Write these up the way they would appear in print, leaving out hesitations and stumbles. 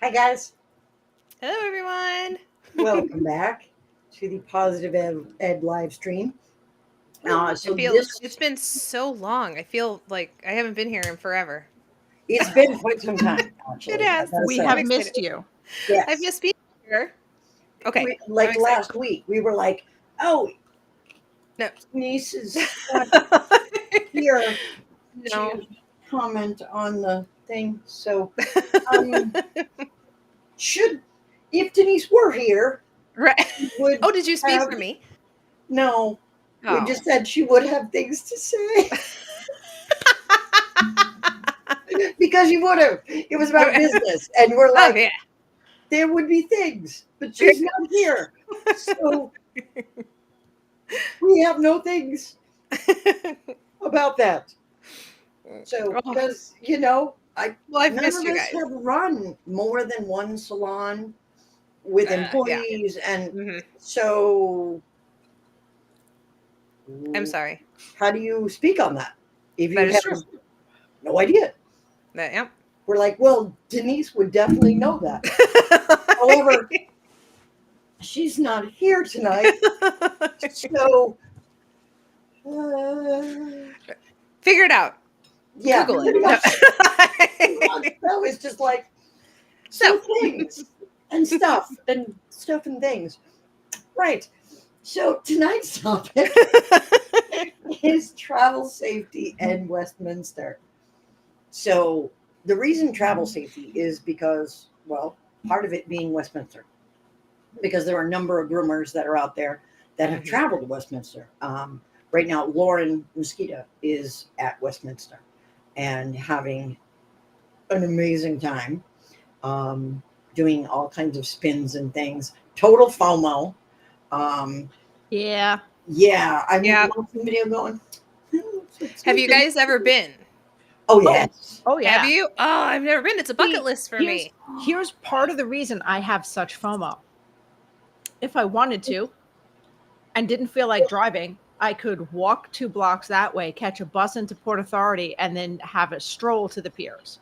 Hi, guys. Hello, everyone. Welcome back to the Positive Ed live stream. I feel it's been so long. I feel like I haven't been here in forever. It's been quite some time, It actually. I has. gotta We I'm say, have excited. missed you. I've yes. missed being here. Okay, I'm Like excited. last week, we were like, "Oh, No, niece is not here no. to comment on the thing." So, um, should if Denise were here, Right. she would Oh, did you speak have for me? no. We Oh. just said she would have things to say because you would have. It was about business, and we're Oh like, yeah. there would be things, but she's not here. So we have no things about that. So, Oh, because, well, I've none missed of you us guys. have run more than one salon with Yeah. employees. And Hmm. so, I'm sorry. how do you speak on that if That you is have true. no idea? Yep. We're like, well, Denise would definitely know that. However, she's not here tonight. So, uh, Figure it out. yeah, Google it. pretty No. much. That was just like, So, so things and stuff and things. Right. So tonight's topic is travel safety and Westminster. So the reason travel safety is because, well, part of it being Westminster, because there are a number of groomers that are out there that have Mhm. traveled to Westminster. Right now, Lauren Mosquito is at Westminster and having an amazing time, um, doing all kinds of spins and things. Total FOMO. Um, Yeah. yeah, I'm Yeah. watching the video going. "Oh, it's Have so you good." guys ever been? Oh Oh, yes, oh Have yeah. you? Oh, I've never been. It's a bucket See, list for here's me. here's part of the reason I have such FOMO. If I wanted to and didn't feel like driving, I could walk 2 blocks that way, catch a bus into Port Authority, and then have a stroll to the piers.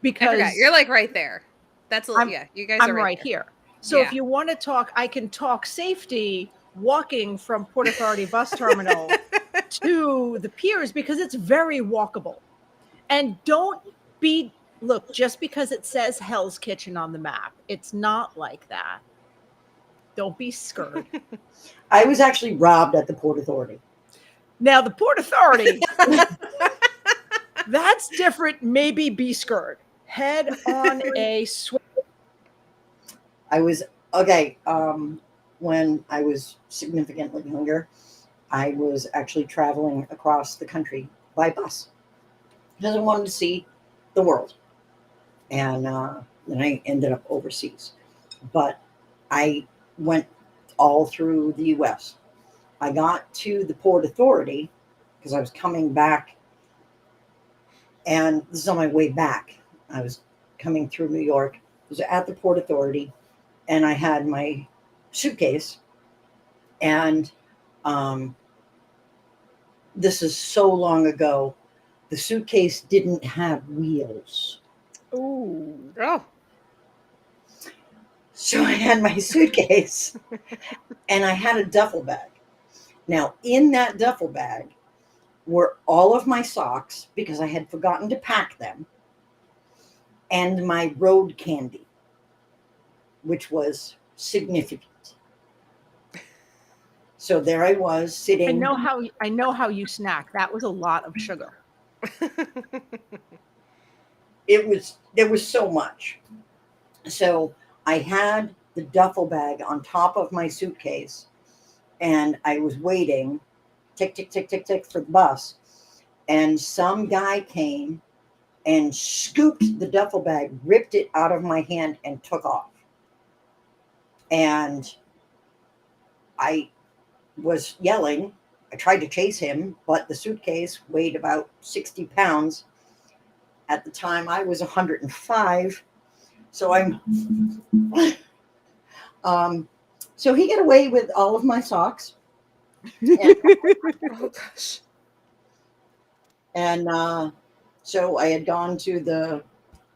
I forgot. You're Because like right there. I'm Yeah, you guys are I'm right right there. here. So if Yeah. you want to talk, I can talk safety walking from Port Authority bus terminal to the piers because it's very walkable. And don't be look, just because it says Hell's Kitchen on the map, it's not like that. Don't be scared. I was actually robbed at the Port Authority. Now the Port Authority, that's different. Maybe be scared. Head on a swim. I was okay. When I was significantly younger, I was actually traveling across the country by bus because I wanted to see the world, and then I ended up overseas. But I went all through the U.S. I got to the Port Authority because I was coming back, and this is on my way back. I was coming through New York. I was at the Port Authority, and I had my suitcase, and um, this is so long ago. The suitcase didn't have wheels. Ooh. Oh. So I had my suitcase and I had a duffel bag. Now, in that duffel bag were all of my socks because I had forgotten to pack them and my road candy, which was significant. So there I was I sitting. know how I know how you snack. That was a lot of sugar. There was so much. So I had the duffel bag on top of my suitcase and I was waiting, tick, tick, tick, tick, tick, for the bus. And some guy came and scooped the duffel bag, ripped it out of my hand, and took off. And I was yelling. I tried to chase him, but the suitcase weighed about 60 pounds. At the time, I was 105. So I'm. Um, so he got away with all of my socks. And, Oh gosh. and so I had gone to the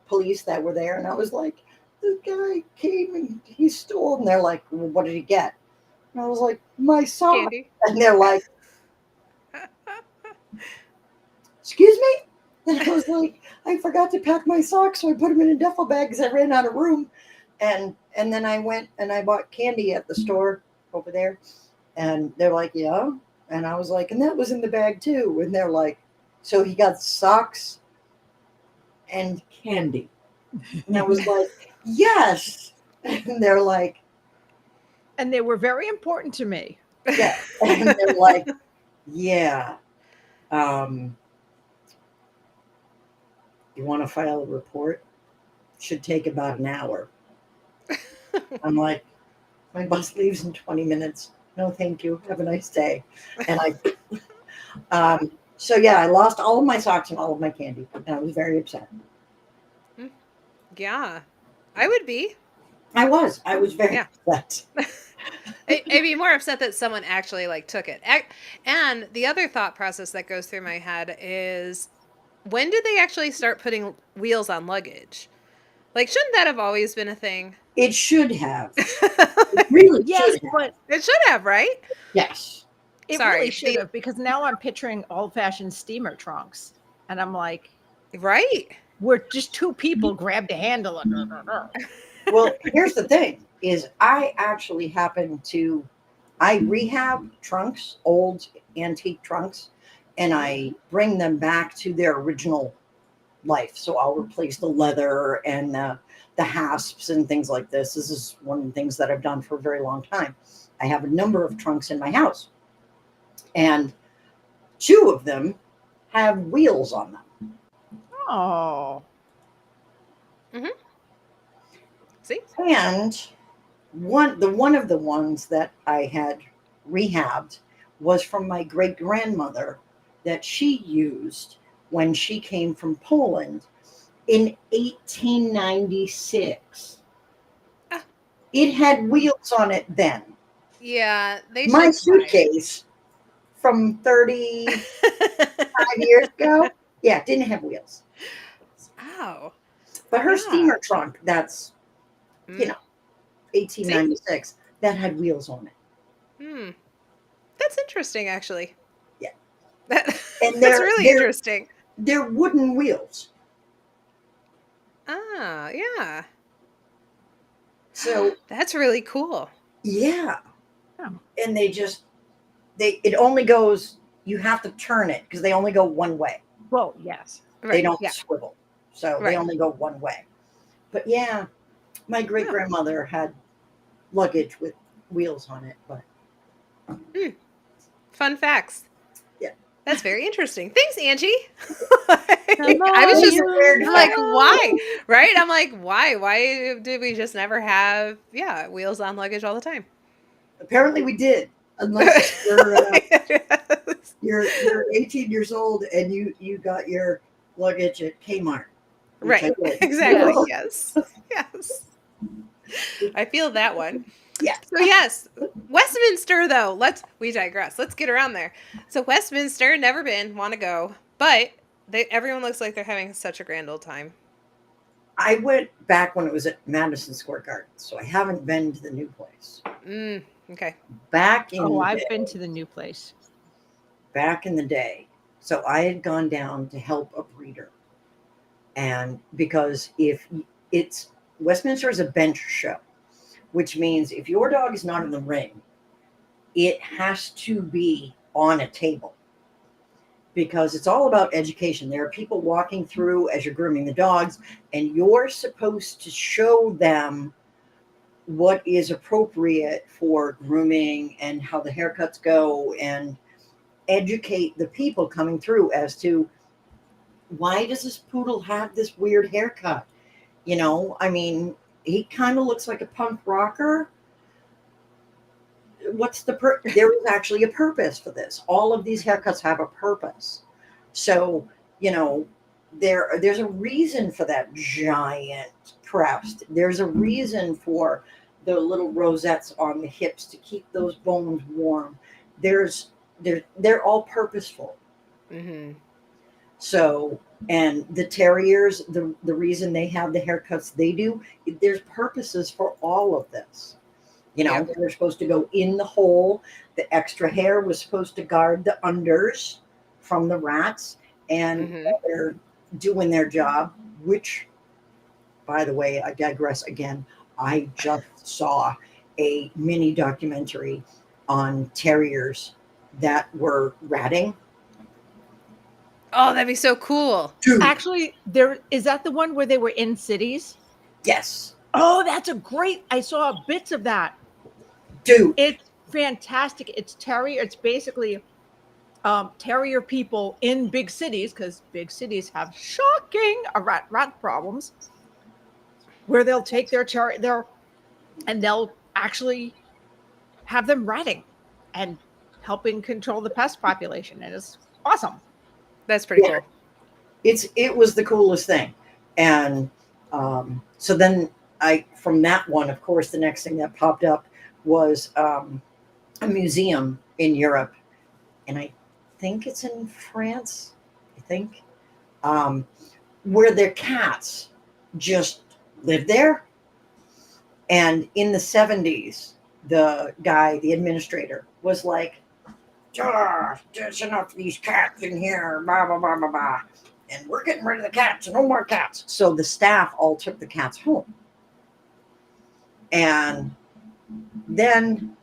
police that were there, and I was like, this guy came and he stole, and they're like, well, what did he get? And I was like, my sock. Candy. And they're like, excuse me? And I was like, I forgot to pack my socks, so I put them in a duffel bag because I ran out of room. And then I went and I bought candy at the store over there. And they're like, yeah. And I was like, and that was in the bag too. And they're like, so he got socks and candy. And I was like, yes. And they're like, And they were very important to me. yeah. And they're like, yeah. You want to file a report? Should take about an hour. I'm like, my bus leaves in 20 minutes. No, thank you. Have a nice day. And so yeah, I lost all of my socks and all of my candy, and I was very upset. Yeah, I would be. I was very upset. I'd be more upset that someone actually like took it. And the other thought process that goes through my head is, when did they actually start putting wheels on luggage? Like, shouldn't that have always been a thing? It should have. It really Yes, should have. but It should have, right? Yes. it Sorry, really should have, because now I'm picturing old-fashioned steamer trunks, and I'm like, Right. we're just two people grabbed a handle. Well, here's the thing: is I actually happen to, I rehab trunks, old antique trunks, and I bring them back to their original life. So I'll replace the leather and the hasps and things like this. This is one of the things that I've done for a very long time. I have a number of trunks in my house, and 2 of them have wheels on them. Oh, See? And one of the ones that I had rehabbed was from my great grandmother that she used when she came from Poland in 1896. Ah. It had wheels on it then. Yeah, they My should. suitcase from 35 years ago, yeah, didn't have wheels. Oh. But her Yeah. steamer trunk, that's, Mm. you know, 1896, that had wheels on it. Hmm. That's interesting, actually. Yeah. That's And really interesting. They're wooden wheels. Ah, yeah. So That's really cool. yeah. Oh. And it only goes, you have to turn it because they only go one way. well, yes. Right. They don't Yeah. swivel. So Right. they only go one way. But yeah, my great grandmother had luggage with wheels on it, but Fun facts. Yeah. That's very interesting. Thanks, Angie. Come I was on, just you like, know. why? Right? I'm like, why? Why did we just never have, wheels on luggage all the time? apparently we did. Unless you're 18 years old and you got your luggage at Kmart. which I Right. did. Exactly. Yes. Yes. I feel that one. Yeah. So yes, Westminster though. We digress. Let's get around there. So Westminster, never been, want to go, but everyone looks like they're having such a grand old time. I went back when it was at Madison Square Garden, so I haven't been to the new place. Okay. Back in Oh, the I've day, been to the new place. back in the day. So I had gone down to help a breeder. And because Westminster is a bench show, which means if your dog is not in the ring, it has to be on a table because it's all about education. There are people walking through as you're grooming the dogs, and you're supposed to show them what is appropriate for grooming and how the haircuts go, and educate the people coming through as to why does this poodle have this weird haircut? I mean, he kind of looks like a punk rocker. What's there is actually a purpose for this. All of these haircuts have a purpose. So, there's a reason for that giant crest. There's a reason for the little rosettes on the hips to keep those bones warm. They're all purposeful. Mm-hmm. So And the terriers, the reason they have the haircuts they do, there's purposes for all of this. You know, Yep. they're supposed to go in the hole. The extra hair was supposed to guard the unders from the rats, and Hmm. they're doing their job, which, by the way, I digress again. I just saw a mini documentary on terriers that were ratting. Oh, that'd be so cool. Dude, Actually, there is that the one where they were in cities? yes, Oh, that's a great. I saw bits of that. dude, It's fantastic. It's terrier. It's basically terrier people in big cities because big cities have shocking rat problems. Where they'll take their and they'll actually have them ratting and helping control the pest population, and it's awesome. That's pretty yeah, cool. it was the coolest thing. And so then I from that one, of course, the next thing that popped up was a museum in Europe, and I think it's in France. I think um, where their cats just live there. And in the 70s, the guy, the administrator, was like, there's enough of these cats in here, blah, blah, blah, blah, blah. And we're getting rid of the cats, no more cats. So the staff all took the cats home. And then,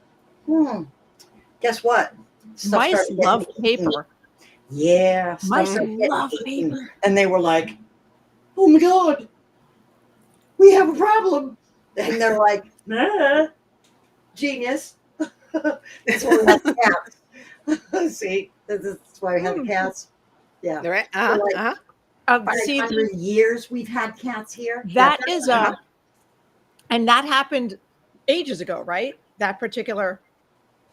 guess what? Stuff Mice started getting love eaten. paper. Yeah, stuff Mice started getting love eaten. paper. And they were like, oh my God, we have a problem. And they're like, genius. That's why we have cats. See, that's why we have cats. Yeah. Right? For like See, 500 years we've had cats here. that is and that happened ages ago, right? That particular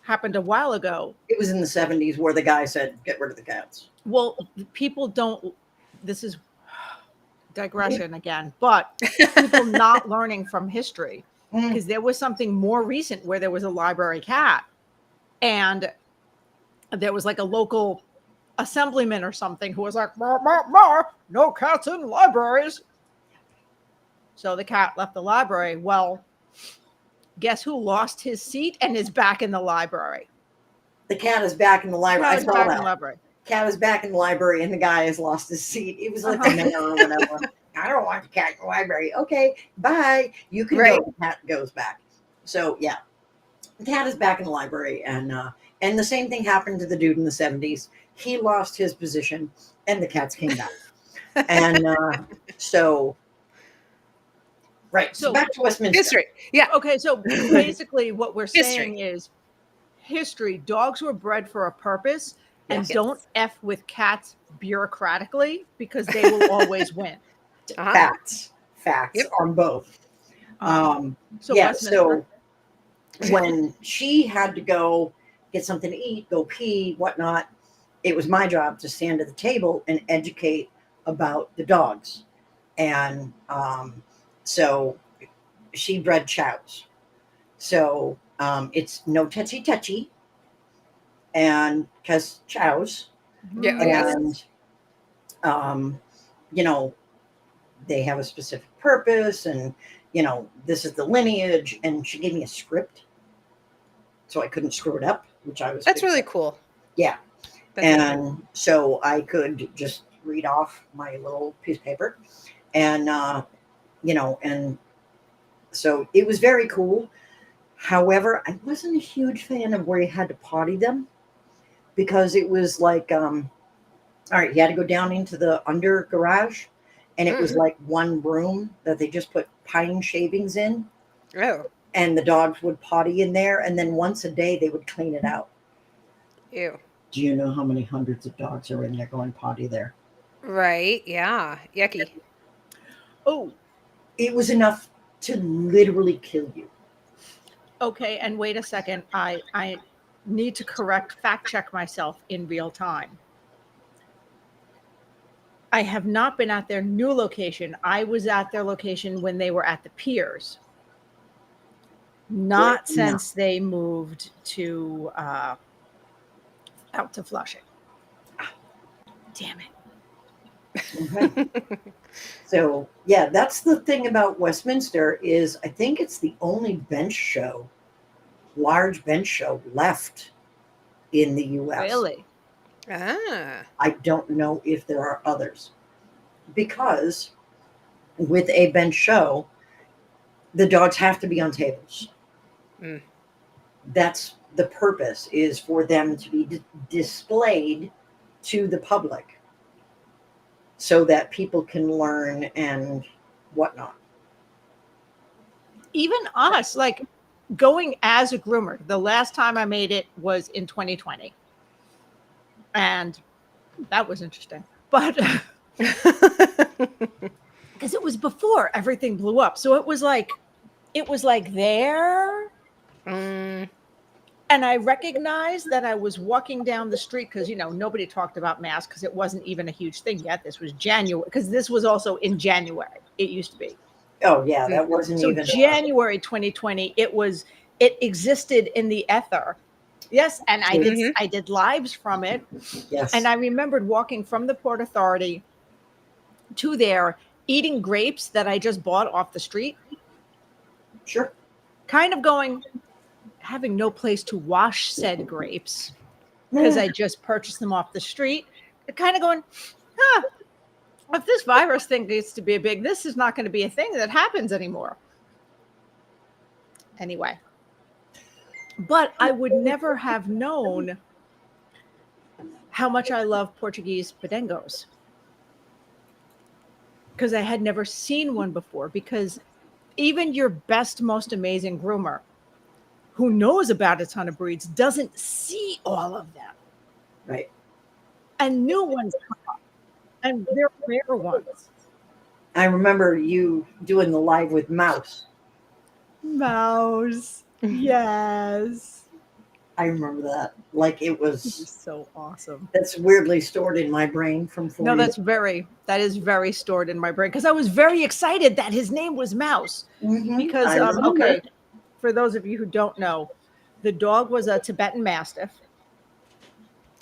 happened a while ago. It was in the 70s where the guy said, get rid of the cats. Well, people don't. This is digression again, but people not learning from history because there was something more recent where there was a library cat, and there was like a local assemblyman or something who was like, "Mar, mar, mar, no cats in libraries." So the cat left the library. Well, guess who lost his seat and is back in the library? The cat is back in the library. Cat I is saw back in that. the library. Cat is back in the library, and the guy has lost his seat. It was like the mayor or whatever. I don't want the cat in the library. Okay, bye. You can Right. go. The cat goes back. So yeah, the cat is back in the library, and the same thing happened to the dude in the 70s. He lost his position, and the cats came back. And so right. So So- back to Westminster. History. Yeah. Okay, so basically what we're History. saying is history. Dogs were bred for a purpose, and Yes. don't F with cats bureaucratically because they will always win. Facts Yep. on both. So yeah. Westminster. So when she had to go get something to eat, go pee, whatnot, it was my job to stand at the table and educate about the dogs. And so she bred chows. So it's no touchy, and because chows, Yeah, oh, yes. and you know, they have a specific purpose, and this is the lineage. And she gave me a script, so I couldn't screw it up, which I was. That's big really fan. cool. Yeah. That's really cool. And so I could just read off my little piece of paper, and and so it was very cool. However, I wasn't a huge fan of where you had to potty them, because it was like, all right, you had to go down into the under garage, and it was like one room that they just put pine shavings in, Oh, and the dogs would potty in there, and then once a day they would clean it out. ew. Do you know how many hundreds of dogs are in there going potty there? Right. Yeah. Yucky. Oh, It was enough to literally kill you. okay. And wait a second. I need to fact check myself in real time. I have not been at their new location. I was at their location when they were at the piers. Not Yeah, since they moved to out to Flushing. Damn it. Okay. So yeah, that's the thing about Westminster is I think it's the only large bench show left in the U.S. Really? Ah. I don't know if there are others because with a bench show, the dogs have to be on tables. Mm. That's the purpose is for them to be displayed to the public so that people can learn and whatnot. Even us, like going as a groomer, the last time I made it was in 2020. And that was interesting. But because it was before everything blew up. So it was like there. Mm. And I recognized that I was walking down the street because, you know, nobody talked about masks because it wasn't even a huge thing yet. This was January, because this was also in January. It used to be. Oh yeah, that wasn't So even January 2020, it existed in the ether. Yes, and Mhm. I did lives from it. yes. And I remembered walking from the Port Authority to there, eating grapes that I just bought off the street, Sure. kind of going, having no place to wash said grapes because I just purchased them off the street. Kind of going, huh, if this virus thing gets to be big, this is not going to be a thing that happens anymore. Anyway, but I would never have known how much I love Portuguese Podengos because I had never seen one before. Because even your best, most amazing groomer who knows about a ton of breeds doesn't see all of them. Right. And new ones come up, and they're rare ones. I remember you doing the live with Mouse. Mouse. Yes. I remember that. Like it It was was. so awesome. That's weirdly stored in my brain from 4 No, years. that is very stored in my brain because I was very excited that his name was Mouse. Mhm, Because I remember. okay, for those of you who don't know, the dog was a Tibetan Mastiff,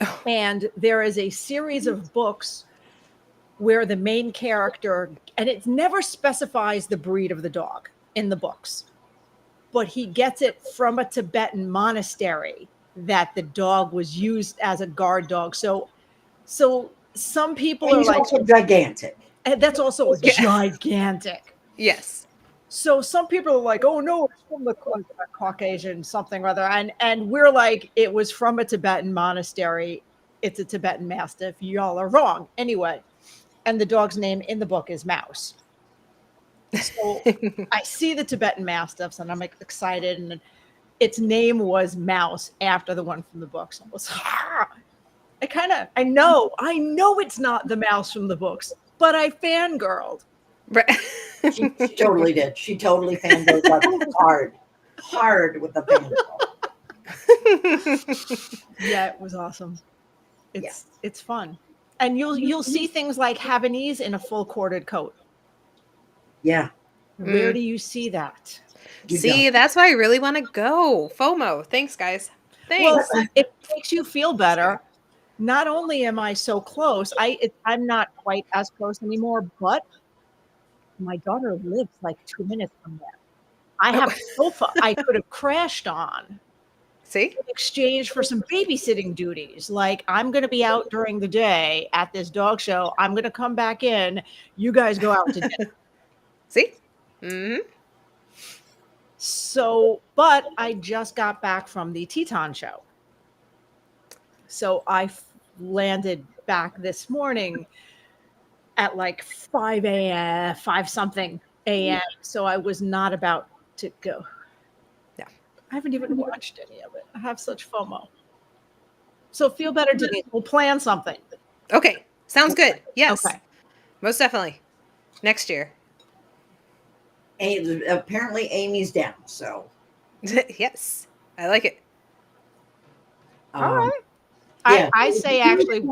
Oh. and there is a series of books where the main character, and it never specifies the breed of the dog in the books, but he gets it from a Tibetan monastery that the dog was used as a guard dog. So some people And are he's like, also gigantic. and that's also Yeah. gigantic. Yes. So some people are like, oh no, it's from the Caucasian something or other. And we're like, it was from a Tibetan monastery. It's a Tibetan Mastiff. Y'all are wrong. Anyway, and the dog's name in the book is Mouse. So I see the Tibetan Mastiffs and I'm excited. And its name was Mouse after the one from the books. I was, I know it's not the mouse from the books, but I fangirled. Right. She totally did. She totally fangirled like hard with the fangirl. Yeah, it was awesome. It's fun. And you'll see things like Havanese in a full corded coat. Yeah. Where do you see that? You See, don't. that's why I really want to go. FOMO. Thanks, guys. Well, Thanks. it makes you feel better. Not only am I so close, I'm not quite as close anymore, but my daughter lives like 2 minutes from there. I have a sofa I could have crashed on See? in exchange for some babysitting duties. Like, I'm going to be out during the day at this dog show. I'm going to come back in. You guys go out to dinner. See? Mm-hmm. So, but I just got back from the Teton show. So I landed back this morning at like 5 a.m., 5 something a.m. So I was not about to go. Yeah. I haven't even watched any of it. I have such FOMO. So feel better, Denise. We'll plan something. Okay. Sounds good. Yes. Okay. Most definitely. Next year. Apparently Amy's down, so Yes. I like it. All right. yeah. I say actually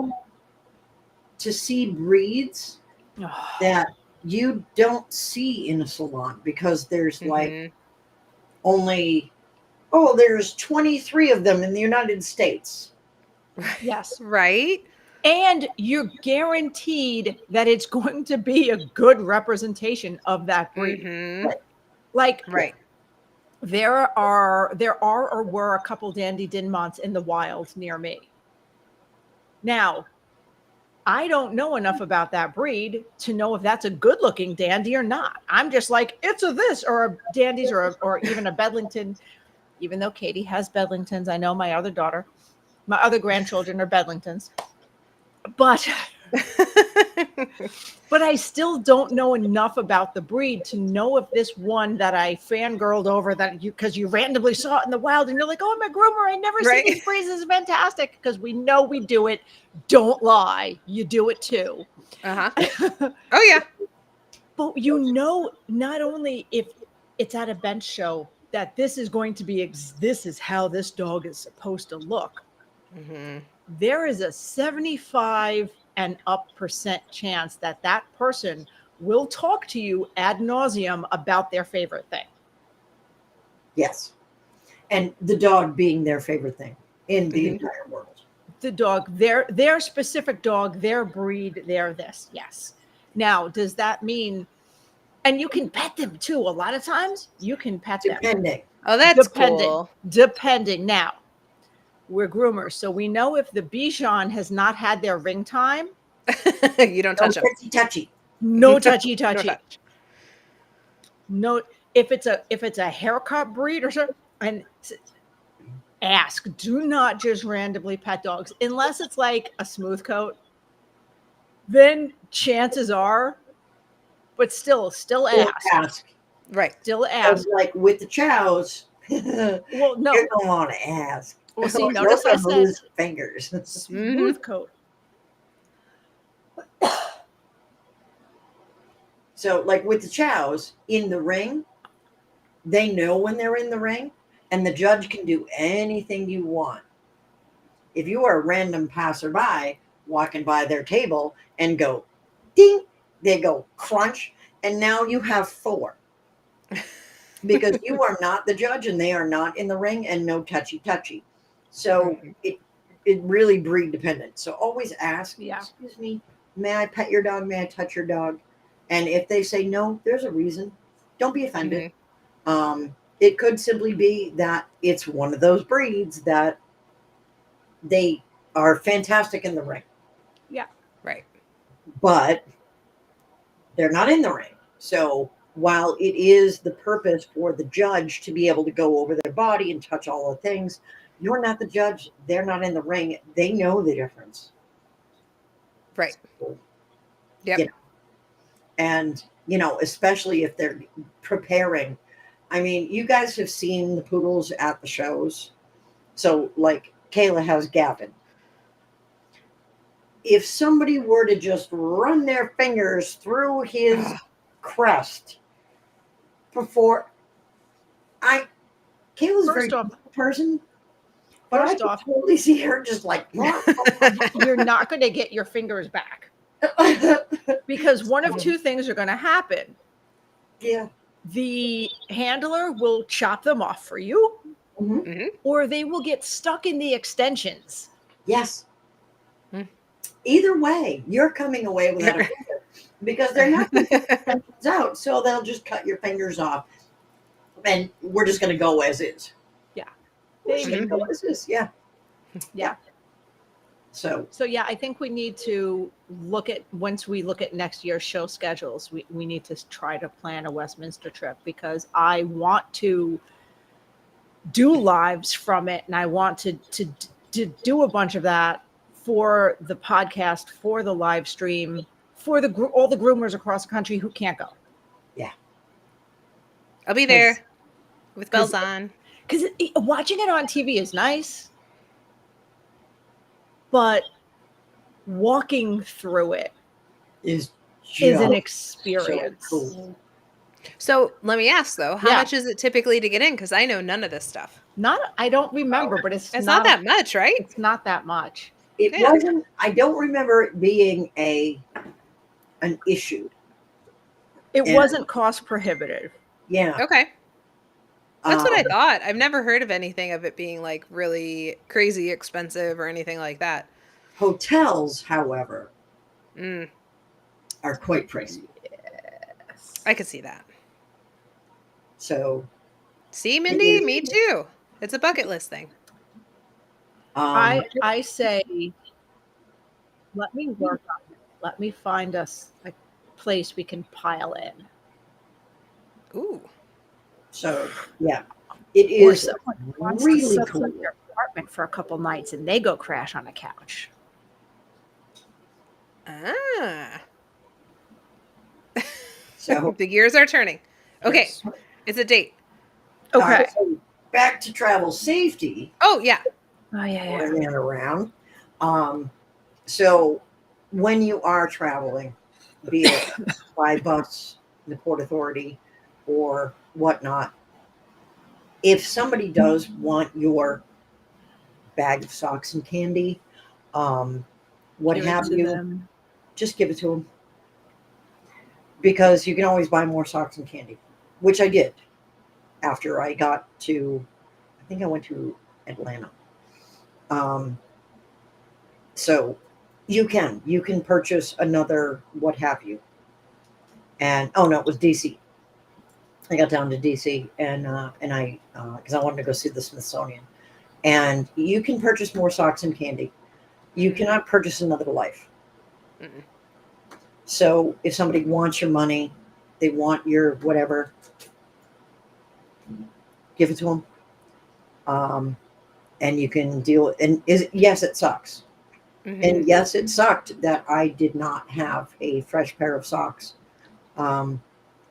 to see breeds that you don't see in a salon because there's like Mhm. only there's 23 of them in the United States. yes. Right? And you're guaranteed that it's going to be a good representation of that breed. Mm-hmm. Like Right. there are or were a couple Dandy Dinmonts in the wild near me. Now, I don't know enough about that breed to know if that's a good looking dandy or not. I'm just like, it's a this or a dandies or even a Bedlington, even though Katie has Bedlingtons. I know my other grandchildren are Bedlingtons. But I still don't know enough about the breed to know if this one that I fangirled over that because you randomly saw it in the wild and you're like, oh, I'm a groomer. I never Right. seen these breeds. This is fantastic because we know we do it. Don't lie. You do it too. Uh-huh. Oh, yeah. But you know, not only if it's at a bench show that this is going to be, this is how this dog is supposed to look. Mm-hmm. There is a 75 and up percent chance that that person will talk to you ad nauseum about their favorite thing. Yes. And the dog being their favorite thing in the entire world. The dog, their specific dog, their breed, their this. Yes. Now, does that mean, and you can pet them too. A lot of times you can pet them. Depending. Oh, that's cool. Depending. Now, we're groomers, so we know if the Bichon has not had their ring time, You don't touch them. Touchy. no touchy. No touch. No, if it's a haircut breed or something, and ask. Do not just randomly pet dogs unless it's like a smooth coat. Then chances are, but still ask. Right. Still ask. Like with the chows. Well, no. You're gonna want to ask. Well, see, notice I said fingers. Smooth coat. So, like with the chows in the ring, they know when they're in the ring, and the judge can do anything you want. If you are a random passerby walking by their table and go ding, they go crunch, and now you have 4. Because you are not the judge and they are not in the ring, and no touchy. So it really breed dependent. So always ask, excuse me, may I pet your dog? May I touch your dog? And if they say no, there's a reason. Don't be offended. It could simply be that it's one of those breeds that they are fantastic in the ring. Yeah. Right. But they're not in the ring. So while it is the purpose for the judge to be able to go over their body and touch all the things, you're not the judge. They're not in the ring. They know the difference. Right. So, yep. You know, and, especially if they're preparing. I mean, you guys have seen the poodles at the shows. So, like, Kayla has Gavin. If somebody were to just run their fingers through his crest before Kayla's a very good person, but I could totally see her just like you're not going to get your fingers back because one of two things are going to happen. Yeah. The handler will chop them off for you, or they will get stuck in the extensions. Yes. Either way, you're coming away without a finger because they're not extensions out, so they'll just cut your fingers off, and we're just going to go as is. Yeah. We're just going to go as is. Yeah. Yeah. So yeah, I think we need to once we look at next year's show schedules, we need to try to plan a Westminster trip because I want to do lives from it, and I want to do a bunch of that for the podcast, for the live stream, for all the groomers across the country who can't go. Yeah. I'll be there with bells on. Because watching it on TV is nice, but walking through it is an experience. So cool. So let me ask though, how much is it typically to get in? Because I know none of this stuff. I don't remember, but it's not that much, right? It's not that much. It wasn't. I don't remember it being an issue. It wasn't cost prohibitive. Yeah. Okay. That's what I thought. I've never heard of anything of it being like really crazy expensive or anything like that. Hotels, however, Mm, are quite pricey. I could see that. So See, it Mindy, is. me too. It's a bucket list thing. I say, let me work on it. Let me find us a place we can pile in. Ooh. So yeah, it Or is someone wants to really set cool. up their apartment for a couple nights and they go crash on a couch. Ah. So The gears are turning. Okay. Yes. It's a date. Okay. so back to travel safety. Oh, yeah. Oh yeah, Or in and around. So when you are traveling, be it by bus, the Port Authority, or whatnot, if somebody does want your bag of socks and candy, what Give it have to you, them. just give it to them, because you can always buy more socks and candy, which I did after I got to, I think I went to Atlanta. Um, so you can purchase another what have you. And oh no, it was DC. I got down to DC and I because I wanted to go see the Smithsonian. And you can purchase more socks and candy. You cannot purchase another life. Mm-mm. So if somebody wants your money, they want your whatever, give it to them. And you can deal. And yes, it sucks. Mhm. And yes, it sucked that I did not have a fresh pair of socks. Um,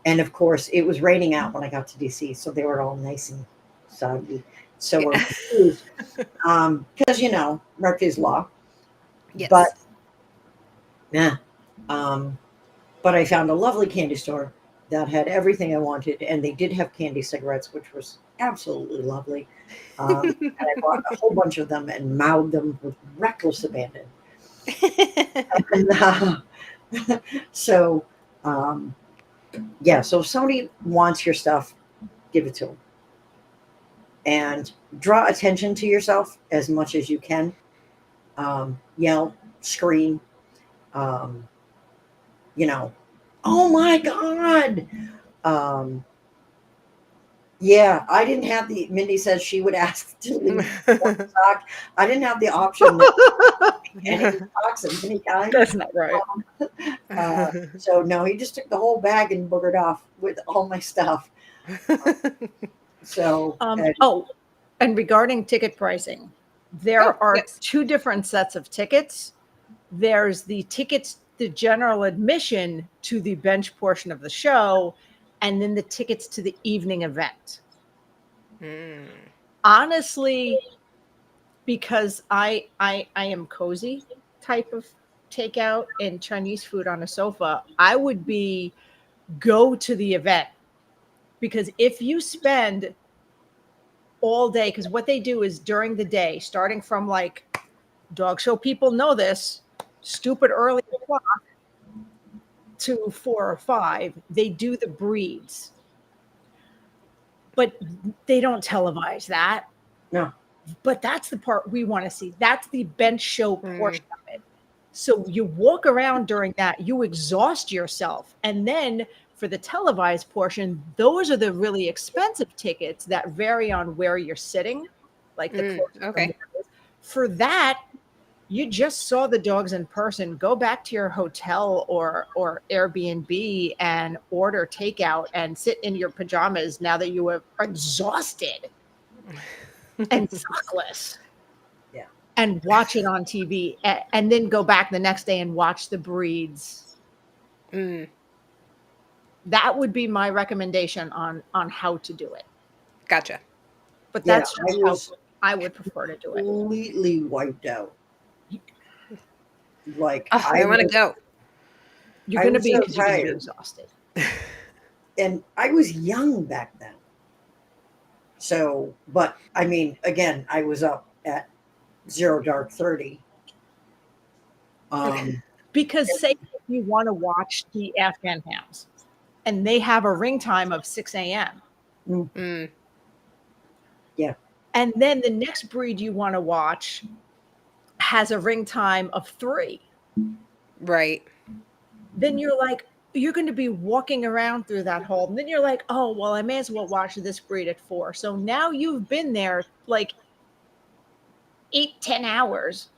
and of course, it was raining out when I got to DC, so they were all nice and soggy. So were Yeah. my shoes, because Murphy's Law. But Yes. yeah, but I found a lovely candy store that had everything I wanted, and they did have candy cigarettes, which was absolutely lovely. And I bought a whole bunch of them and mowed them with reckless abandon. And, so, um, yeah, so if somebody wants your stuff, give it to them. And draw attention to yourself as much as you can. Yell, scream, um, oh my God. Um, Yeah, I didn't have the. Mindy says she would ask to leave one sock. I didn't have the option that any socks of any kind. That's not right. So no, he just took the whole bag and boogered off with all my stuff. So And regarding ticket pricing, Oh, there are yes. two different sets of tickets. There's the tickets, the general admission to the bench portion of the show, and then the tickets to the evening event. Mm. Honestly, because I am cozy type of takeout and Chinese food on a sofa, I would be go to the event, because if you spend all day, because what they do is during the day, starting from like dog show people know this, stupid early o'clock to 4 or 5, they do the breeds, but they don't televise that. no, But that's the part we want to see. That's the bench show Mm. portion of it. So you walk around during that, you exhaust yourself. And then for the televised portion, those are the really expensive tickets that vary on where you're sitting, like the closest from Okay. for that, you just saw the dogs in person. Go back to your hotel or Airbnb and order takeout and sit in your pajamas now that you are exhausted and sockless, yeah, and watch it on TV, and then go back the next day and watch the breeds. Mm. That would be my recommendation on how to do it. Gotcha. But yeah. that's I just how was I would prefer to do it. completely wiped out. Like Oh, I want to go. You're I going to was be, so because you're going to be tired, exhausted. and I was young back then. So, but I mean, again, I was up at 0 dark 30. Because say if you want to watch the Afghan hounds and they have a ring time of 6 a.m. Mm. Yeah. And then the next breed you want to watch has a ring time of 3. Right. Then you're like, you're going to be walking around through that hole. And then you're like, oh, well, I may as well watch this breed at 4. So now you've been there like 8-10 hours.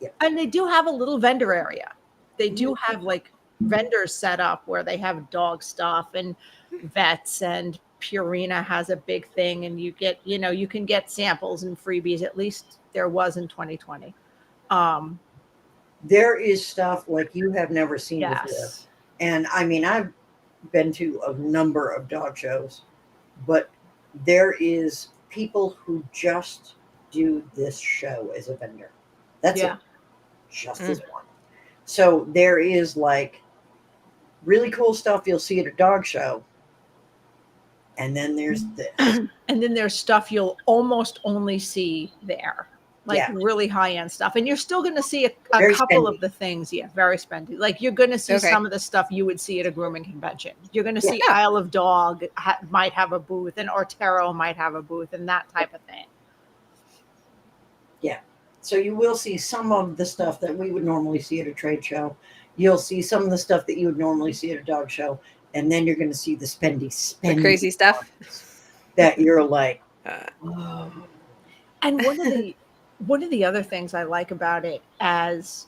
Yeah. And they do have a little vendor area. They do have like vendors set up where they have dog stuff and vets, and Purina has a big thing, and you get, you can get samples and freebies. At least there was in 2020. There is stuff like you have never seen before. Yes. And I mean, I've been to a number of dog shows, but there is people who just do this show as a vendor. That's Yeah. it. Just as one. So there is like really cool stuff you'll see at a dog show. And then there's this. And then there's stuff you'll almost only see there. Like Yeah. really high-end stuff. And you're still going to see a Very couple spendy. of the things. Yeah, very spendy. Like you're going to see Okay. some of the stuff you would see at a grooming convention. You're going to see Yeah. Isle of Dog might have a booth, and Ortero might have a booth, and that type of thing. Yeah. So you will see some of the stuff that we would normally see at a trade show. You'll see some of the stuff that you would normally see at a dog show. And then you're going to see the spendy The crazy stuff. that you're like, oh. And one of the other things I like about it as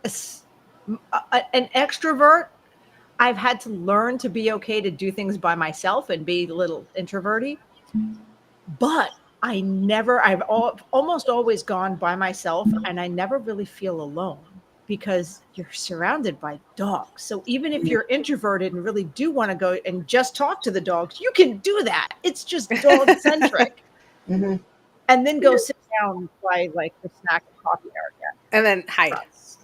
an extrovert, I've had to learn to be okay to do things by myself and be a little introverty. But I've almost always gone by myself, and I never really feel alone because you're surrounded by dogs. So even if you're introverted and really do want to go and just talk to the dogs, you can do that. It's just dog centric. Mm-hmm. And then go sit down by like the snack and coffee area And then hide.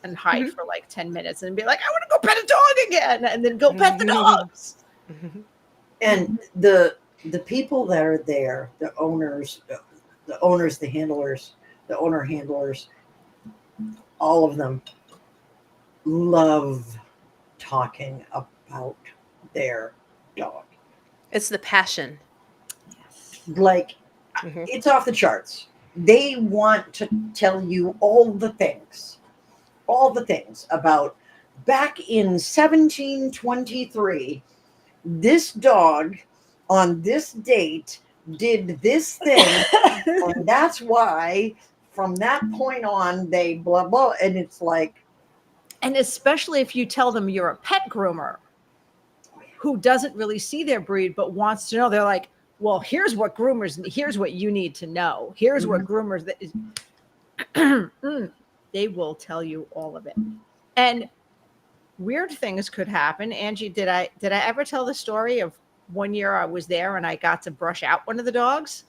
and hide for like 10 minutes and be like, I want to go pet a dog again, and then go pet the dogs. And the people that are there, the owners, the handlers, the owner handlers, all of them love talking about their dog. It's the passion. Like, Mhm. it's off the charts. They want to tell you all the things about back in 1723, this dog on this date did this thing. And that's why from that point on, they blah, blah. And it's like, And especially if you tell them you're a pet groomer who doesn't really see their breed but wants to know, they're like, well, here's what you need to know. Here's what groomers that is. They will tell you all of it. And weird things could happen. Angie, did I ever tell the story of one year I was there and I got to brush out one of the dogs?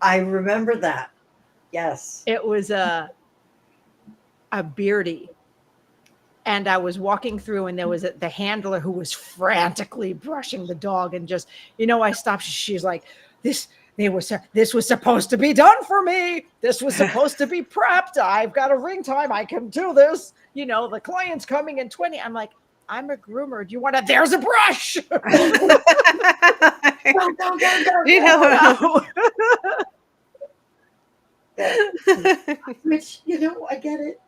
I remember that. Yes. It was a beardy. And I was walking through, and there was the handler who was frantically brushing the dog, and just, I stopped. She's like, this was supposed to be done for me. This was supposed to be prepped. I've got a ring time. I can do this. The client's coming in 20. I'm like, I'm a groomer. Do you want to? There's a brush. Go. Which, I get it.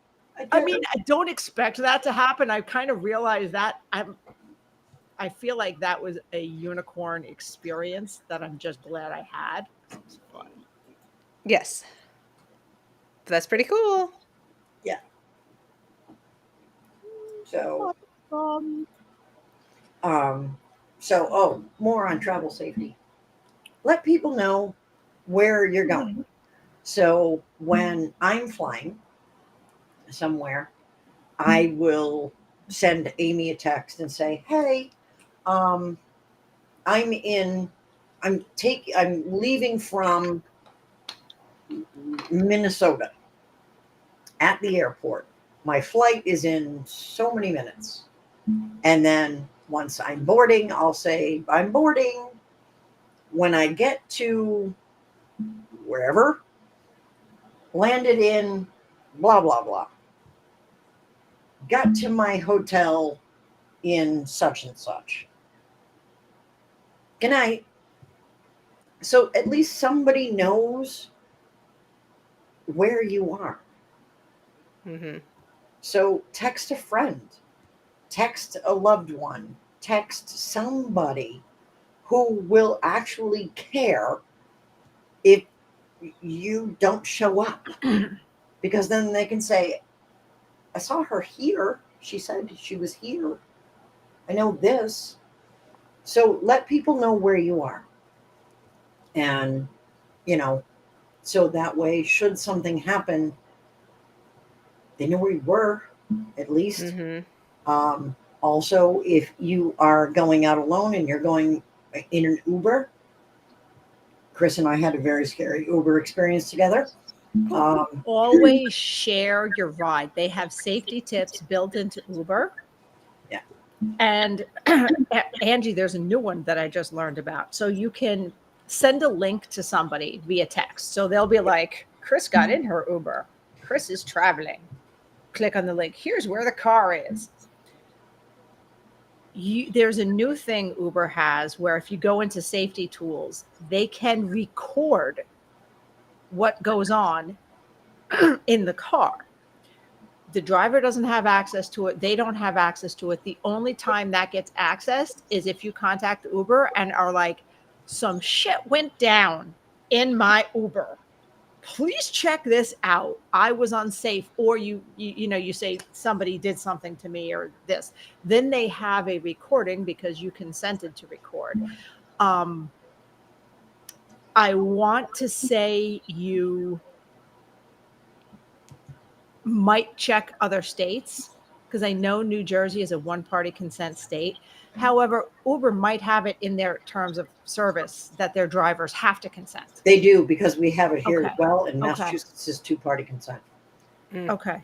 I mean, I don't expect that to happen. I kind of realized that. I feel like that was a unicorn experience that I'm just glad I had. It was fun. Yes. That's pretty cool. Yeah. So, more on travel safety. Let people know where you're going. So when I'm flying somewhere, I will send Amy a text and say, hey, I'm leaving from Minnesota at the airport. My flight is in so many minutes. And then once I'm boarding, I'll say, I'm boarding. When I get to wherever, landed in blah, blah, blah. Got to my hotel in such and such. Good night. So at least somebody knows where you are. Mm-hmm. So text a friend, text a loved one, text somebody who will actually care if you don't show up, because then they can say, I saw her here. She said she was here. I know this. So let people know where you are. And, you know, so that way, should something happen, they know where you were, at least. Mm-hmm. Also, if you are going out alone and you're going in an Uber, Chris and I had a very scary Uber experience together. Always share your ride. They have safety tips built into Uber. Yeah. And Angie, there's a new one that I just learned about. So you can send a link to somebody via text. So they'll be like, Chris got in her Uber. Chris is traveling. Click on the link. Here's where the car is. There's a new thing Uber has where if you go into safety tools, they can record what goes on in the car. The driver doesn't have access to it. They don't have access to it. The only time that gets accessed is if you contact Uber and are like, some shit went down in my Uber. Please check this out. I was unsafe. Or you say somebody did something to me or this. Then they have a recording because you consented to record. I want to say you might check other states because I know New Jersey is a one-party consent state. However, Uber might have it in their terms of service that their drivers have to consent. They do, because we have it here Okay. as well. In Okay. Massachusetts is two-party consent. Okay.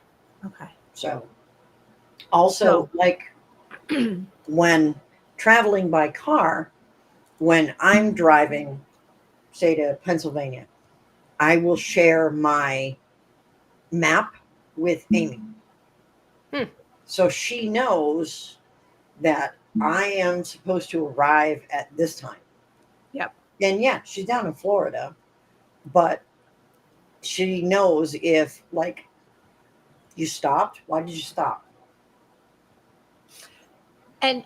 So also, like when traveling by car, when I'm driving, say, to Pennsylvania, I will share my map with Amy. So she knows that I am supposed to arrive at this time. Yep. And yeah, she's down in Florida, but she knows if, like, you stopped, why did you stop? And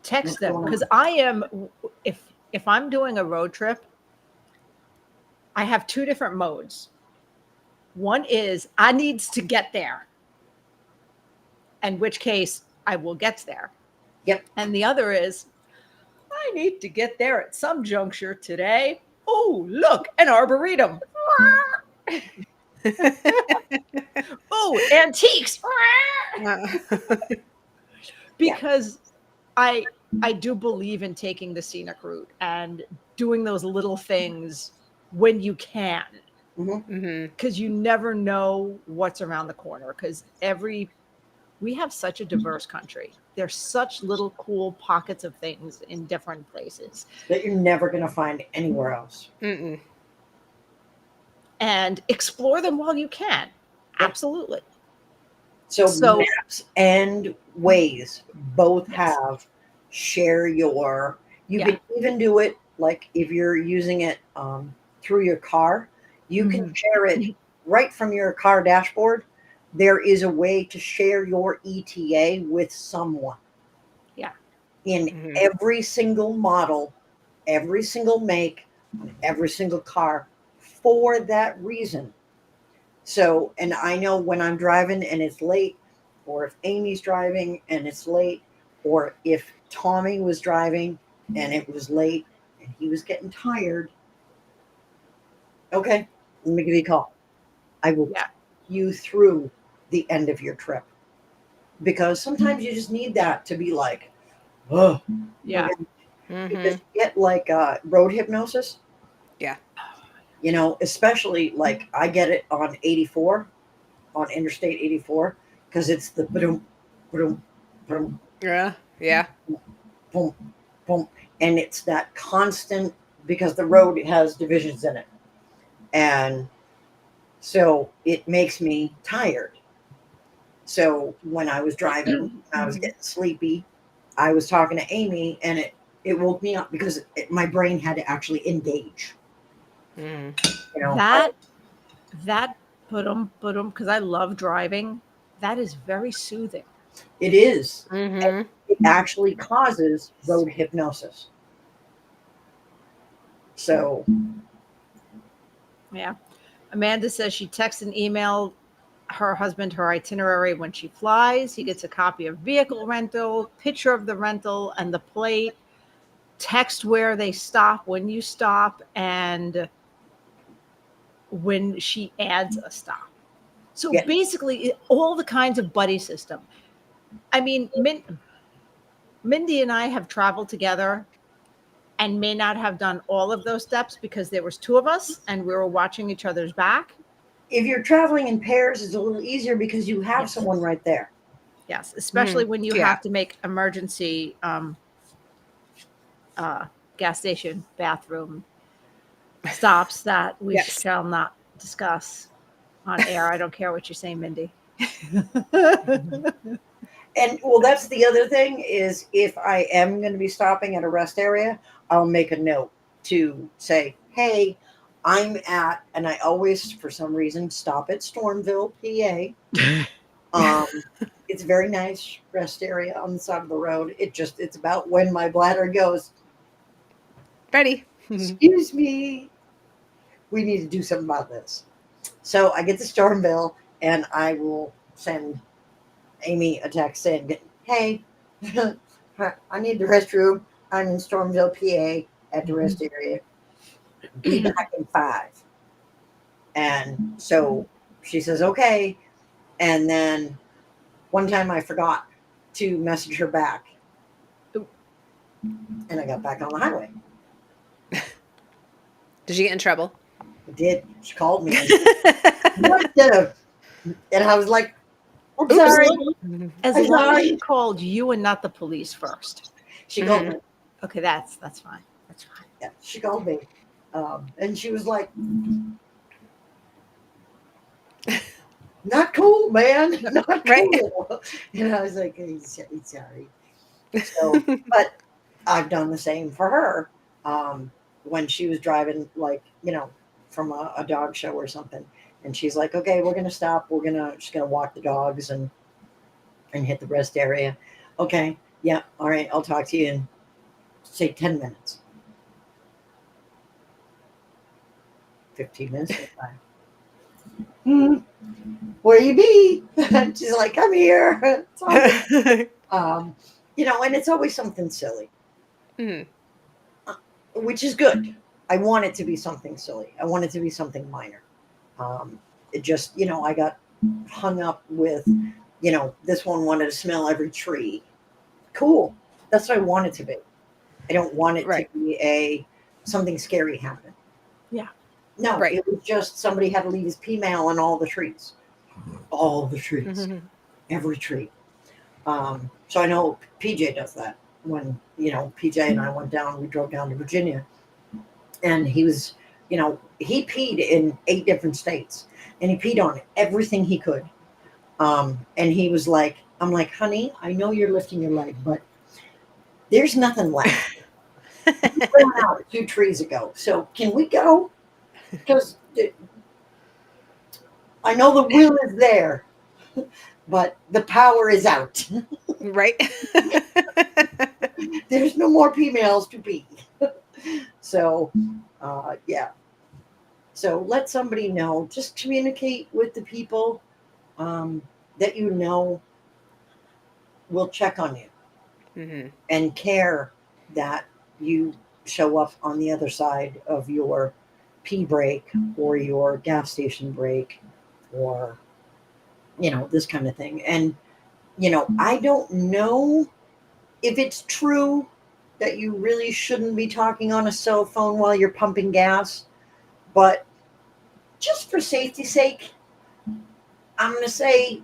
text What's them, going because on? I am, if I'm doing a road trip, I have two different modes. One is I needs to get there, in which case I will get there. Yep. And the other is I need to get there at some juncture today. Oh, look, an arboretum. Oh, antiques. Because I do believe in taking the scenic route and doing those little things when you can, because you never know what's around the corner. Because we have such a diverse country. There's such little cool pockets of things in different places that you're never going to find anywhere else. And explore them while you can. Absolutely. So maps and Waze both have share your. You can even do it like if you're using it through your car. You can share it right from your car dashboard. There is a way to share your ETA with someone. Yeah. In every single model, every single make, every single car, for that reason. So, and I know when I'm driving and it's late, or if Amy's driving and it's late, or if Tommy was driving and it was late and he was getting tired. Okay, let me give you a call. I will get you through the end of your trip. Because sometimes you just need that to be like, oh. Yeah. Okay. Because you get like road hypnosis. Yeah. You know, especially like I get it on 84, on Interstate 84, because it's the boom, boom, boom. Yeah. Boom, boom. And it's that constant, because the road has divisions in it. And so it makes me tired. So when I was driving, I was getting sleepy. I was talking to Amy, and it woke me up because my brain had to actually engage. You know, That because I love driving. That is very soothing. It is. Mm-hmm. It actually causes road hypnosis. So Yeah. Amanda says she texts and email her husband her itinerary when she flies. He gets a copy of vehicle rental, picture of the rental and the plate, text where they stop, when you stop, and when she adds a stop. So yeah, basically, all the kinds of buddy system. I mean, Mindy and I have traveled together and may not have done all of those steps because there was two of us and we were watching each other's back. if you're traveling in pairs, it's a little easier because you have Yes. someone right there. Yes, especially when you Yeah. have to make emergency gas station bathroom stops that we Yes. shall not discuss on air. I don't care what you say, Mindy. And well, that's the other thing is if I am going to be stopping at a rest area, I'll make a note to say, hey, I'm at, and I always, for some reason, stop at Stormville, PA. It's a very nice rest area on the side of the road. It's about when my bladder goes, Ready. excuse me, we need to do something about this. So I get to Stormville and I will send Amy a text saying, hey, I need the restroom. I'm in Stormville, PA at the rest area. Be back in 5. And so she says, okay. And then one time I forgot to message her back. And I got back on the highway. Did you get in trouble? I did. She called me. What the? And I was like, I'm Oops. sorry. As I'm long as sorry. she called you and not the police first. She called me. Okay, that's fine. That's fine. Yeah, she called me. And she was like, not cool, man. Not cool. Right. And I was like, sorry. So, but I've done the same for her. When she was driving, like, from a dog show or something. And she's like, okay, we're going to stop. She's going to walk the dogs and hit the rest area. Okay. Yeah. All right. I'll talk to you in, say, 10 minutes. 15 minutes. Where you be? She's like, I'm here. It's all good. And it's always something silly, which is good. I want it to be something silly. I want it to be something minor. It just, I got hung up with, this one wanted to smell every tree. Cool. That's what I want it to be. I don't want it Right. to be something scary happen. Yeah. No, Right. It was just somebody had to leave his pee mail on all the trees. All the trees. Every tree. So I know PJ does that. When, PJ and I we drove down to Virginia. And he was, he peed in 8 different states. And he peed on everything he could. And he was like, I'm like, honey, I know you're lifting your leg, but there's nothing left. We ran out 2 trees ago. So can we go? Because I know the will is there, but the power is out. Right. There's no more females to be. So, yeah. So let somebody know. Just communicate with the people that will check on you and care that you show up on the other side of your pee break or your gas station break or, this kind of thing. And, I don't know if it's true that you really shouldn't be talking on a cell phone while you're pumping gas, but just for safety's sake, I'm going to say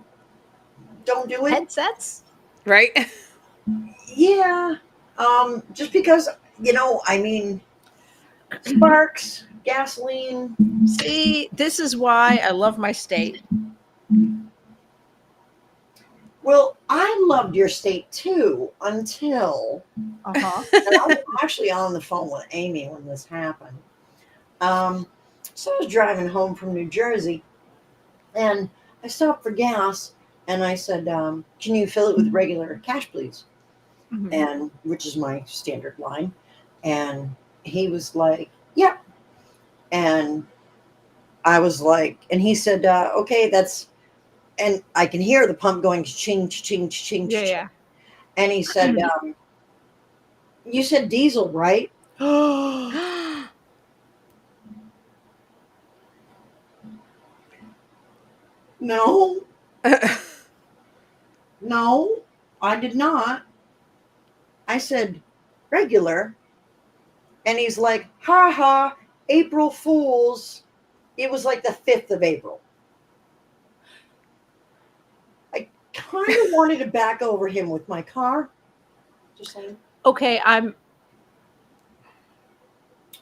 don't do it. Headsets? Right. Yeah. Just because, sparks, gasoline. See, this is why I love my state. Well, I loved your state too until Uh-huh. I was actually on the phone with Amy when this happened. So I was driving home from New Jersey, and I stopped for gas, and I said, "Can you fill it with regular cash, please?" Mhm. And which is my standard line. And he was like, "Yep." And I was like, and he said, "Okay, that's." And I can hear the pump going ching, ching, ching, ching. Yeah, And he said, "You said diesel, right?" yeah. No, no, I did not. I said, "Regular." And he's like, "Ha ha, April Fools." It was like the 5th of April. I kind of wanted to back over him with my car. Just saying, Okay, ha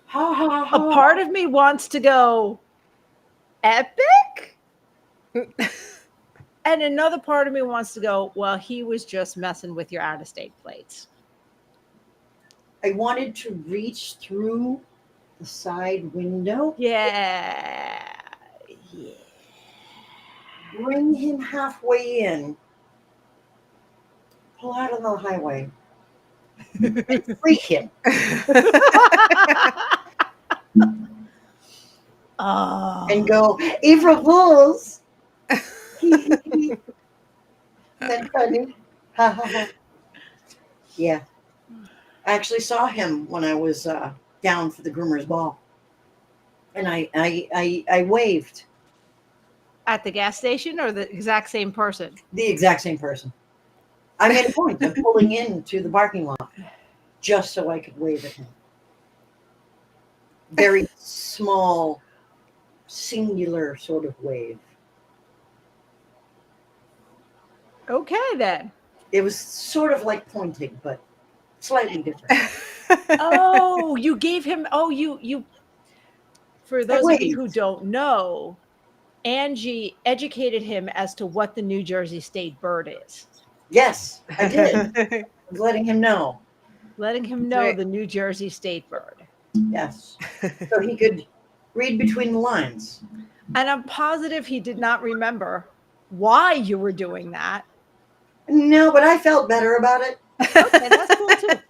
ha a ha. part of me wants to go epic, and another part of me wants to go, well, he was just messing with your out of state plates. I wanted to reach through the side window, Yeah. Yeah. bring him halfway in, pull out on the highway, freak him. And Oh. go, "April Fools." And then funny. Ha ha ha. Yeah. I actually saw him when I was down for the groomers ball. And I waved. At the gas station or the exact same person? The exact same person. I made a point of pulling into the parking lot just so I could wave at him. Very small, singular sort of wave. Okay, then. It was sort of like pointing, but slightly different. Oh, you gave him. Oh, you. For I those of you who waved. don't know, Angie educated him as to what the New Jersey state bird is, Yes, I did. I was letting him know. letting him know Right. the New Jersey state bird. Yes. So he could read between the lines. And I'm positive he did not remember why you were doing that. No, but I felt better about it. Okay, that's cool too.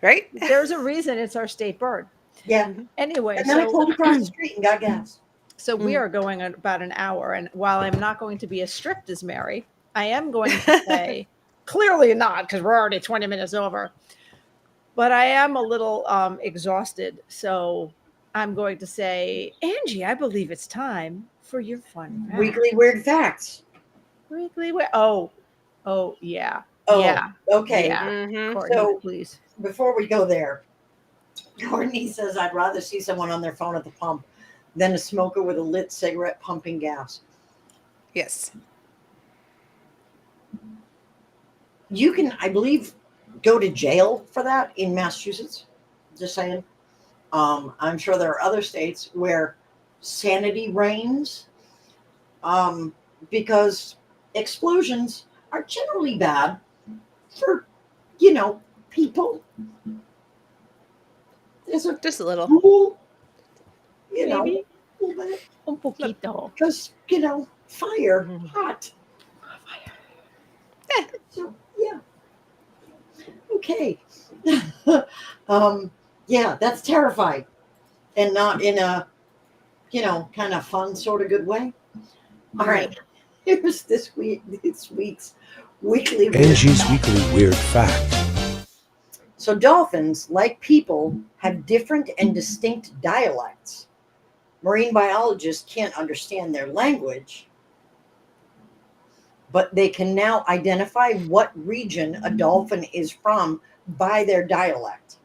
Right? There's a reason it's our state bird. Yeah. Mhm. Anyway, And then I so pulled across the street and got gas. so we Mm. are going at about an hour, and while I'm not going to be as strict as Mary, I am going to say clearly not because we're already 20 minutes over. But I am a little exhausted, so I'm going to say, Angie, I believe it's time for your fun fact. Weekly weird facts. Weekly. Oh, yeah, Oh, yeah, okay. yeah. Mhm. Courtney, So please. before we go there, Courtney says, "I'd rather see someone on their phone at the pump than a smoker with a lit cigarette pumping gas." Yes. You can, I believe, go to jail for that in Massachusetts. Just saying. I'm sure there are other states where sanity reigns, um, because explosions are generally bad for, people. There's a Just a little. rule, Maybe a little bit, un poquito. because, fire, Mhm. hot. Eh. So, yeah. Okay. Yeah, that's terrifying. And not in a, kind of fun, sort of good way. All right. Here's this week's weekly weird Angie's fact. Weekly Weird Fact. So dolphins, like people, have different and distinct dialects. Marine biologists can't understand their language, but they can now identify what region a dolphin is from by their dialect.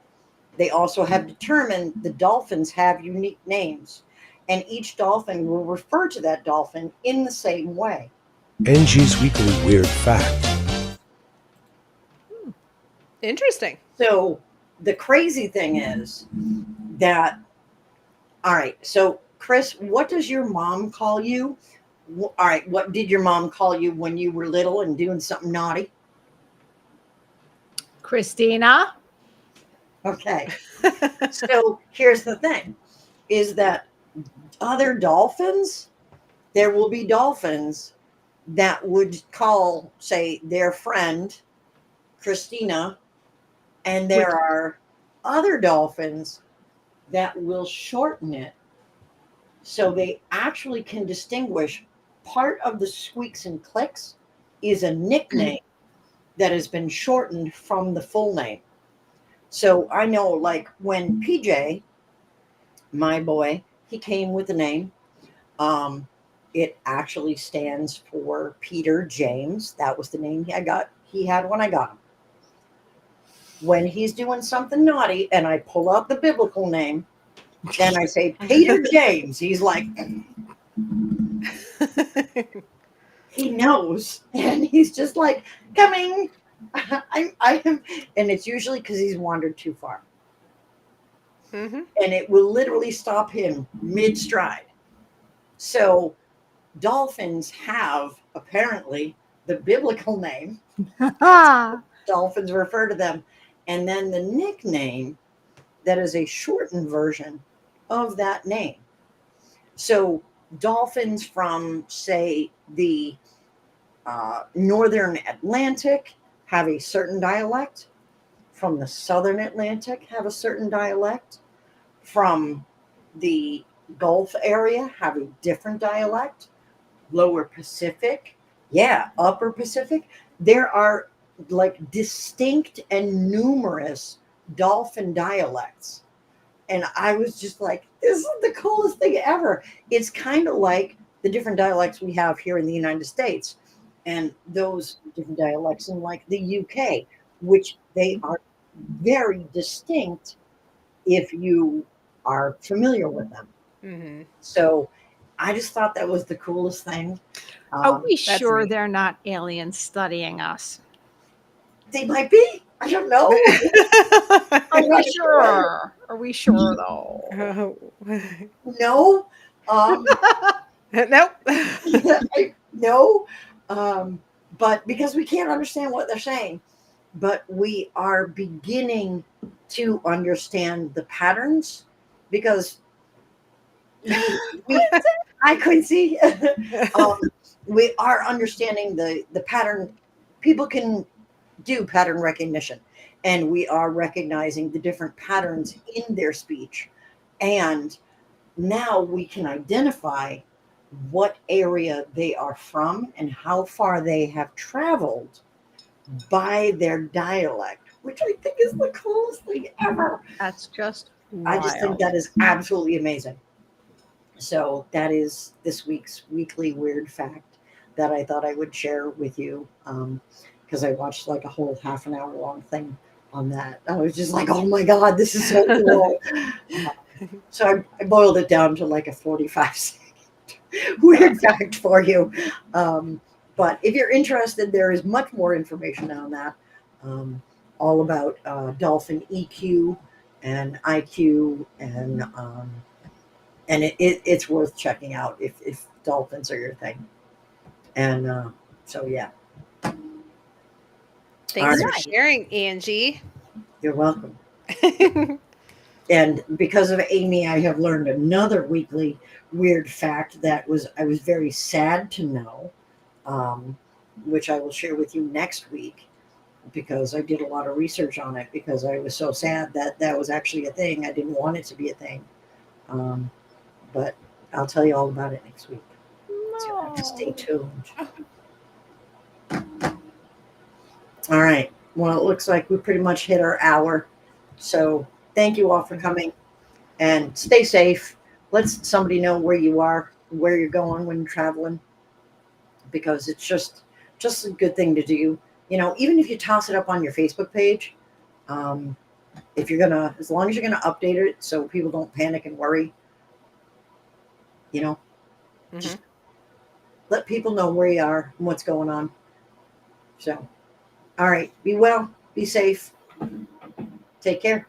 They also have determined the dolphins have unique names, and each dolphin will refer to that dolphin in the same way. Angie's Weekly Weird Fact. Interesting. So the crazy thing is that, all right, so Chris, what does your mom call you? All right, what did your mom call you when you were little and doing something naughty? Christina. Okay. So here's the thing is that other dolphins, there will be dolphins that would call, say, their friend Christina, and Which- there are other dolphins that will shorten it so they actually can distinguish part of the squeaks and clicks is a nickname that has been shortened from the full name. So I know, like, when PJ, my boy, he came with the name, um, it actually stands for Peter James. That was the name he had when I got him. When he's doing something naughty and I pull out the biblical name and I say Peter James, he's like, he knows, and he's just like, coming. I am, and it's usually because he's wandered too far, Mhm. and it will literally stop him mid stride. So dolphins have apparently the biblical name. Dolphins refer to them, and then the nickname that is a shortened version of that name. So dolphins from, say, the northern Atlantic have a certain dialect, from the southern Atlantic have a certain dialect, from the Gulf area have a different dialect, lower Pacific, yeah, upper Pacific. There are like distinct and numerous dolphin dialects. And I was just like, this is the coolest thing ever. It's kind of like the different dialects we have here in the United States and those different dialects in like the UK, which they are very distinct if you are familiar with them. Mhm. So I just thought that was the coolest thing. Are we That's sure neat. they're not aliens studying us? They might be. I don't know. Are I'm we not sure. sure? Are we sure though? No. Um, Nope. no. But because we can't understand what they're saying, but we are beginning to understand the patterns because we I couldn't see. um, we are understanding the pattern. People can do pattern recognition, and we are recognizing the different patterns in their speech, and now we can identify what area they are from and how far they have traveled by their dialect, which I think is the coolest thing ever. That's just I just think wild. that is absolutely amazing. So that is this week's weekly weird fact that I thought I would share with you, because I watched like a whole half an hour long thing on that. I was just like, oh my God, this is so cool. So I boiled it down to like a 45-second weird fact for you. But if you're interested, there is much more information on that, all about dolphin EQ and IQ, and it's worth checking out if dolphins are your thing. And so, yeah, Thanks All for right. sharing, Angie. you're welcome. And because of Amy, I have learned another weekly weird fact that I was very sad to know, which I will share with you next week because I did a lot of research on it because I was so sad that that was actually a thing. I didn't want it to be a thing. But I'll tell you all about it next week. So you'll have to stay tuned. All right. Well, it looks like we pretty much hit our hour. So thank you all for coming and stay safe. Let somebody know where you are, where you're going when you're traveling, because it's just a good thing to do. You know, even if you toss it up on your Facebook page, um, if you're gonna, as long as you're gonna update it so people don't panic and worry, you know, just let people know where you are and what's going on. So, all right, be well, be safe, take care.